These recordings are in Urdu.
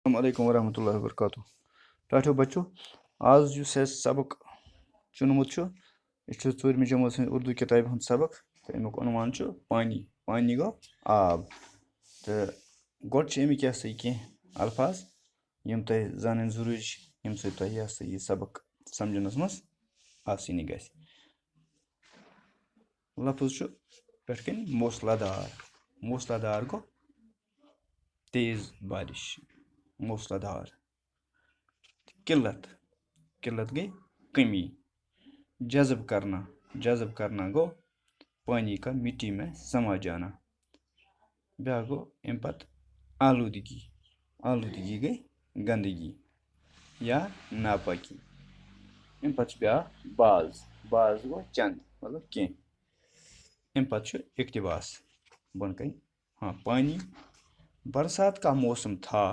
السلام علیکم ورحمۃ اللہ وبرکاتہ ٹاٹھو بچو آز یُس اَسہِ سبق چُنمُت چھُ یہِ چھُ ژوٗرمہِ جمٲژ ہٕنٛدِ اُردو کِتابہِ ہُنٛد سبق تہٕ اَمیُک عنوان چھُ پانی پانی گوٚو آب تہٕ گۄڈٕ چھِ اَمِکۍ یہِ ہسا یہِ کینٛہہ الفاظ یِم تۄہہِ زانٕنۍ ضروٗری چھِ ییٚمہِ سۭتۍ تۄہہِ یہِ ہسا یہِ سبق سمجھنَس منٛز آسٲنی گژھِ لفظ چھُ پٮ۪ٹھ کَنۍ موسلا دار گوٚو تیز بارش موسلا دھار قلت گئی کمی جذب کرنا گو پانی کا مٹی میں سما جانا بیاکھ گو امہِ پتہٕ آلودگی گئی گندگی یا ناپٲکی امہِ پتہٕ چھُ بیاکھ باز گو چند مطلب کینٛہہ امہِ پتہٕ چھُ اقتباس بۄن کَنۍ پانی برسات کا موسم تھا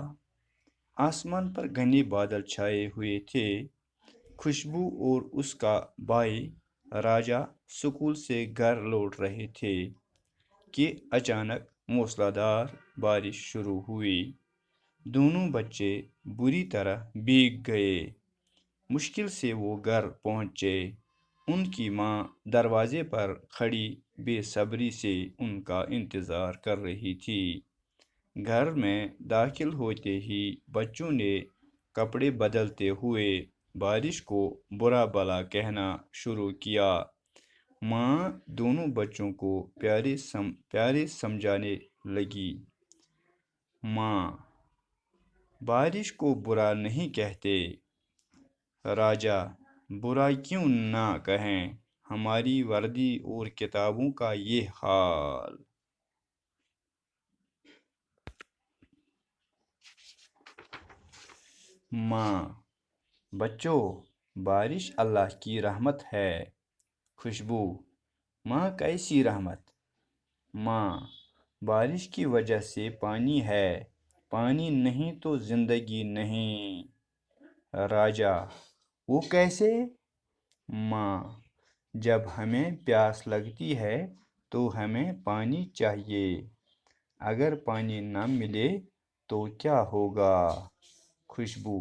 آسمان پر گھنے بادل چھائے ہوئے تھے خوشبو اور اس کا بھائی راجا سکول سے گھر لوٹ رہے تھے کہ اچانک موسلادھار بارش شروع ہوئی دونوں بچے بری طرح بھیگ گئے مشکل سے وہ گھر پہنچے ان کی ماں دروازے پر کھڑی بے صبری سے ان کا انتظار کر رہی تھی گھر میں داخل ہوتے ہی بچوں نے کپڑے بدلتے ہوئے بارش کو برا بلا کہنا شروع کیا ماں دونوں بچوں کو پیارے سمجھانے لگی ماں بارش کو برا نہیں کہتے راجا برا کیوں نہ کہیں ہماری وردی اور کتابوں کا یہ حال ماں بچوں بارش اللہ کی رحمت ہے خوشبو ماں کیسی رحمت ماں بارش کی وجہ سے پانی ہے پانی نہیں تو زندگی نہیں راجا وہ کیسے ماں جب ہمیں پیاس لگتی ہے تو ہمیں پانی چاہیے اگر پانی نہ ملے تو کیا ہوگا خوشبو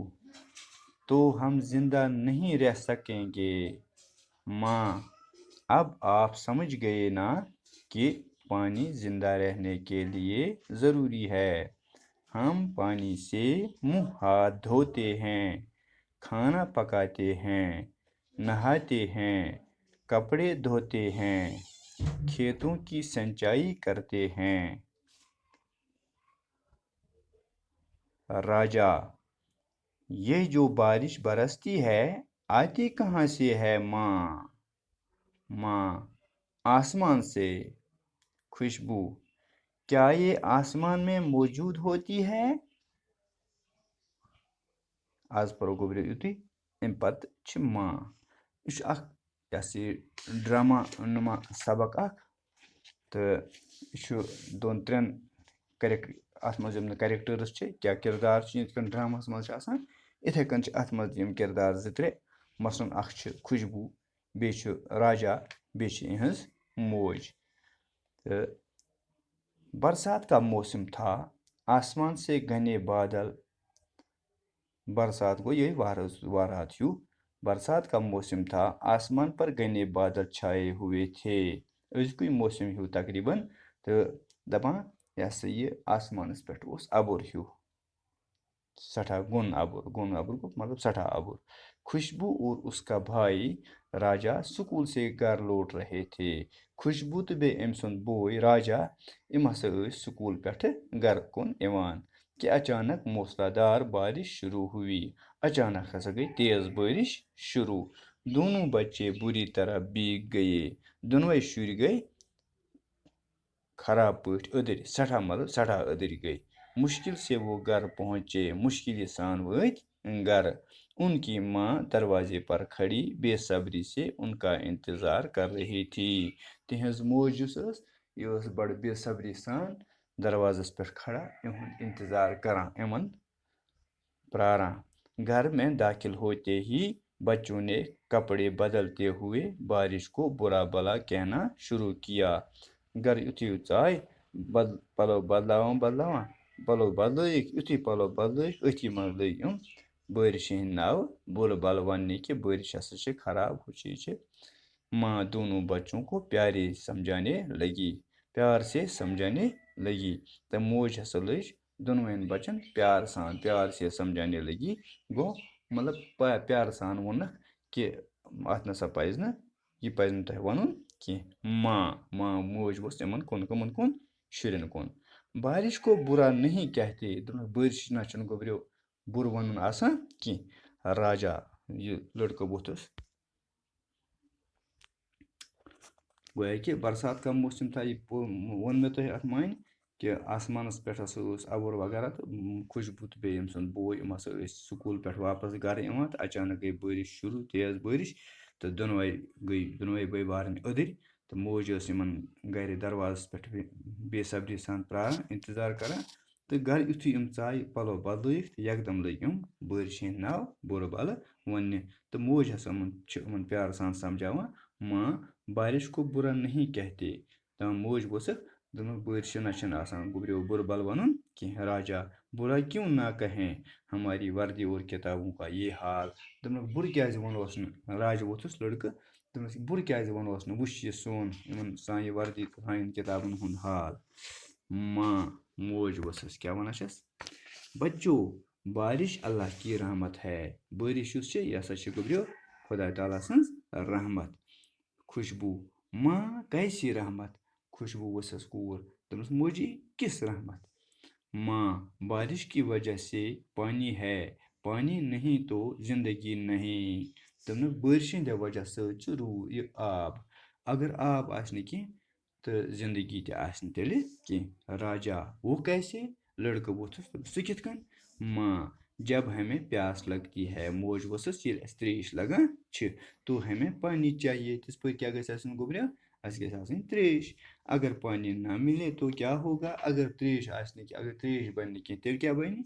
تو ہم زندہ نہیں رہ سکیں گے ماں اب آپ سمجھ گئے نا کہ پانی زندہ رہنے کے لیے ضروری ہے ہم پانی سے منہ ہاتھ دھوتے ہیں کھانا پکاتے ہیں نہاتے ہیں کپڑے دھوتے ہیں کھیتوں کی سینچائی کرتے ہیں راجا یہ جو بارش برستی ہے آتی کہاں سے ہے ماں آسمان سے خوشبو کیا یہ آسمان میں موجود ہوتی ہے آز پرو گوبرِ یُتُے امہِ پتہٕ چھِ ماں یہِ چھُ اکھ یہِ ہسا یہِ ڈراما نُما سبق اکھ تہٕ یہِ چھُ دۄن ترٛٮ۪ن اَتھ منٛز یِم نہٕ کریکٹٲرٕس چھِ کیٛاہ کِردار چھِ یِتھ کٔنۍ ڈراماہَس منٛز چھِ آسان یِتھَے کٔنۍ چھِ اَتھ منٛز یِم کِردار زٕ ترٛےٚ مثلاً اکھ چھِ خوشبو بیٚیہِ چھُ راجا بیٚیہِ چھِ یِہٕنٛز موج تہٕ برسات کا موسم تھا آسمان سے گھنے بادل برسات گو یہ وارات ہیو برسات کا موسم تھا آسمان پر گھنے بادل چھائے ہوئے تھے أزکُے موسم ہیو تقریٖباً تہٕ دپان یہِ ہسا یہِ آسمانس پٮ۪ٹھ اوس اَبُر ہیوٗ سٮ۪ٹھاہ گوٚن اَبُر گوٚو مطلب سٮ۪ٹھاہ اَبُر خوشبو اور اس کا بھائی راجا سکوٗل سے گھر لوٹ رہے تھے خوشبو تہٕ بیٚیہِ أمۍ سُنٛد بوے راجا یِم ہسا ٲسۍ سکوٗل پٮ۪ٹھٕ گرٕ کُن یِوان کہ اچانک موسلادھار بارش شروع ہوئی اچانک ہسا گئی تیز بارش شروع دونوں بچے بری طرح بھیگ گئے دۄنوے شُرۍ گٔے خراب پٲٹھۍ أدٕرۍ سٮ۪ٹھاہ مطلب سٮ۪ٹھاہ أدٕرۍ گٔے مشکل سے وہ گھر پہنچے مشکلی سان وٲتۍ گھرٕ ان کی ماں دروازے پر کھڑی بے صبری سے ان کا انتظار کر رہی تھی تہنٛز موج یُس ٲس یہِ ٲس بڑٕ بے صبری سان دروازس پٮ۪ٹھ کھڑا یِہُنٛد انتظار کران یِمن پراران گھر میں داخل ہوتے ہی بچوں نے کپڑے بدلتے ہوئے بارش کو برا بلا کہنا شروع کیا گھر یُتھُے یوت ژاے پلو بدلاوان پَلو بدلٲیِکھ یُتھُے پَلو بدلٲیِکھ أتھی منٛز لٔگۍ یِم بٲرِش ہِنٛدۍ ناوٕ بُرٕ بَلہٕ وَننہِ کہِ بٲرِش ہسا چھِ خراب ہُہ چیٖز چھِ ماں دونوں بچوں کو پیارے سمجھانے لگی پیار سے سمجھانے لگی تہٕ موج ہسا لٔج دۄنوَیَن بَچَن پیار سے سمجھانے لگی گوٚو مطلب پیارٕ سان ووٚننَکھ کہِ اَتھ نَسا پَزِ نہٕ یہِ پَزِ نہٕ تۄہہِ وَنُن کینٛہہ موج ؤژھ یِمَن کُن کٕمَن کُن شُرٮ۪ن کُن بارش کو برا نہیں کہتے دوٚپنَکھ بٲرِش نہ چھُنہٕ گوٚبریو بُرٕ وَنُن آسان کینٛہہ راجا یہِ لٔڑکہٕ ووٚتھُس گویا کہِ برسات کا موسم تھا یہِ ووٚن مےٚ تۄہہِ اَتھ معنی کہِ آسمانَس پٮ۪ٹھ ہسا اوس اَبُر وغیرہ تہٕ خوشبوٗ تہٕ بیٚیہِ أمۍ سُنٛد بوے یِم ہسا ٲسۍ سکوٗل پٮ۪ٹھ واپَس گَرٕ یِوان تہٕ اچانک گٔے بٲرِش شروٗع تیز بٲرِش تہٕ دۄنوَے بٲے بارٕنۍ أدٕرۍ تہٕ موج ٲس یِمَن گَرِ دروازَس پٮ۪ٹھ بے صبری سان پرٛاران اِنتظار کَران تہٕ گَرٕ یُتھُے یِم ژایہِ پَلو بدلٲیِکھ تہٕ یَکدَم لٔگۍ یِم بٲرِش ہِنٛدۍ ناو بُرٕ بَلہٕ وَننہِ تہٕ موج ہسا چھِ یِمَن پیارٕ سان سَمجھاوان ماں بارش کو برا نہیں کہتے دَپان موج ؤژھٕکھ دوٚپنَکھ بٲرشہِ نہ چھِنہٕ آسان گوٚبریو بُرٕ بَلہٕ وَنُن کینٛہہ راجا برا کیوں نہ کہیں ہماری وردی اور کِتابوں کا یہ حال دوٚپنَکھ بُرٕ کیٛازِ وَنوس نہٕ راجا ووٚتھُس لٔڑکہٕ دوٚپنَس بُرٕ کیٛازِ وَنوس نہٕ وٕچھ یہِ سون یِمَن سانہِ وردی تہٕ سانٮ۪ن کِتابَن ہُنٛد حال موج ؤژھٕس کیٛاہ وَنان چھَس بچو بارش اللہ کی رحمت ہے بٲرِش یُس چھِ یہِ ہسا چھِ گوٚبریو خۄدا تعالیٰ سٕنٛز رحمت خوشبوٗ ماں کیسی رحمت خوشبوٗ ؤژھٕس کوٗر دوٚپمَس موجی کِس رحمت ماں بارش کی وجہ سے پانی ہے پانی نہیں تو زندگی نہیں دوٚپنَکھ بٲرشہِ ہِنٛدِ وجہ سۭتۍ چھُ یہِ آب اگر آب آسہِ نہٕ کینٛہہ تہٕ زندگی تہِ آسہِ نہٕ تیٚلہِ کینٛہہ راجا وہ کیسے لٔڑکہٕ ووٚتھُس سُہ کِتھ کٔنۍ ماں جب ہمیں پیاس لگتی ہے موج ؤژھٕس ییٚلہِ اَسہِ ترٛیش لگان چھِ تو ہمیں پانی چاہیے تِژھ پھِر کیٛاہ گژھِ آسٕنۍ گوٚبریو اَسہِ گژھِ آسٕنۍ ترٛیش اگر پانی نہ مِلے تو کیا ہوگا اگر ترٛیش آسہِ نہٕ کینٛہہ اگر ترٛیش بَنہِ نہٕ کینٛہہ تیٚلہِ کیٛاہ بَنہِ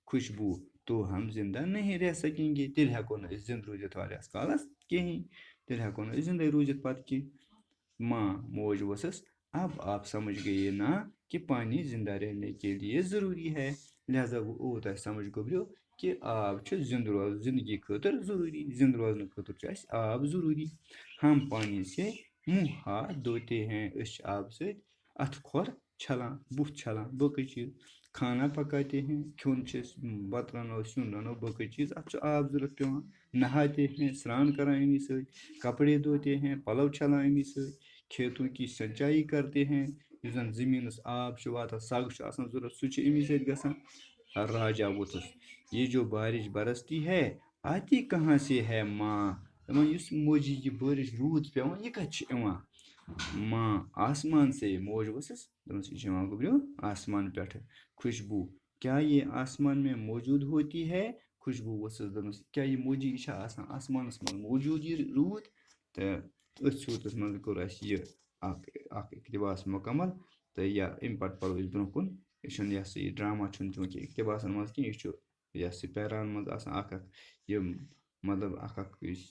خوشبوٗ تو ہم زندہ نہیں رہ سکیں گے تیٚلہِ ہٮ۪کو نہٕ أسۍ زِندٕ روٗزِتھ واریاہَس کالَس کِہیٖنۍ تیٚلہِ ہٮ۪کو نہٕ أسۍ زِندَے روٗزِتھ پَتہٕ کینٛہہ ماں موج ؤژھٕس اب آپ سمجھ گٔیے نا کہ پانی زندہ رہنے کے لیے ضروٗری ہے لہذا اوٚو تۄہہِ سمجھ گوٚبریو کہِ آب چھُ زندگی خٲطرٕ ضروٗری زِندٕ روزنہٕ خٲطرٕ چھُ اَسہِ آب ضروٗری ہم پانی سے منٛہ ہاتھ دھوتے ہیں أسۍ چھِ آبہٕ سۭتۍ اَتھٕ کھۄر چھَلان بُتھ چھَلان باقٕے چیٖز کھانا پکاتے ہیں کھیوٚن چھِ أسۍ بَتہٕ رَنو سیُن رَنو باقٕے چیٖز اَتھ چھُ آب ضوٚرَتھ پٮ۪وان نہاتے ہیں سرٛان کَران اَمی سۭتۍ کپڑے دھوتے ہیں پَلو چھَلان اَمی سۭتۍ کھیتوں کی سنچائی کرتے ہیں یُس زَن زٔمیٖنَس آب چھُ واتان سَگ چھُ آسان ضوٚرَتھ سُہ چھُ اَمی سۭتۍ گژھان راجا ووٚتھُس یہ جو بارش برستی ہے آتی کہاں سے ہے ماں دَپان یُس موجی یہِ بٲرِش روٗد پٮ۪وان یہِ کَتہِ چھُ یِوان ماں آسمان سے موج ؤژھٕس دوٚپمَس یہِ چھُ یِوان گوٚبریو آسمان پٮ۪ٹھٕ خوشبوٗ کیا یہ آسمان میں موجوٗد ہوتی ہے خوشبوٗ ؤژھٕس دوٚپمَس کیٛاہ یہِ موجی یہِ چھا آسان آسمانَس منٛز موجوٗد یہِ روٗد تہٕ أتھۍ صوٗرتَس منٛز کوٚر اَسہِ یہِ اَکھ اقتباس مُکمل تہٕ یا اَمہِ پَتہٕ پَرو أسۍ برونٛہہ کُن یہِ چھُنہٕ یہِ ہسا یہِ ڈرٛاما چھُنہٕ چوٗنٛکہِ اقتباسَن منٛز کینٛہہ یہِ چھُ یہِ ہسا پیران منٛز آسان اَکھ یِم مطلب اَکھ یُس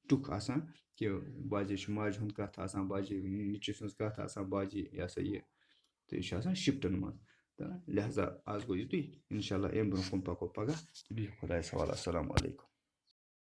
ٹُکھ آسان کہِ باجے چھُ ماجہِ ہُنٛد کَتھ آسان باجے نیٚچوِس سٕنٛز کَتھ آسان باجے یہِ ہسا یہِ تہٕ یہِ چھُ آسان شِفٹَن منٛز تہٕ لہذا آز گوٚو یُتُے اِنشاء اللہ اَمہِ برونٛہہ کُن پَکو پگاہ تہٕ بِہِو خۄدایَس حوالہٕ اَسَلامُ علیکُم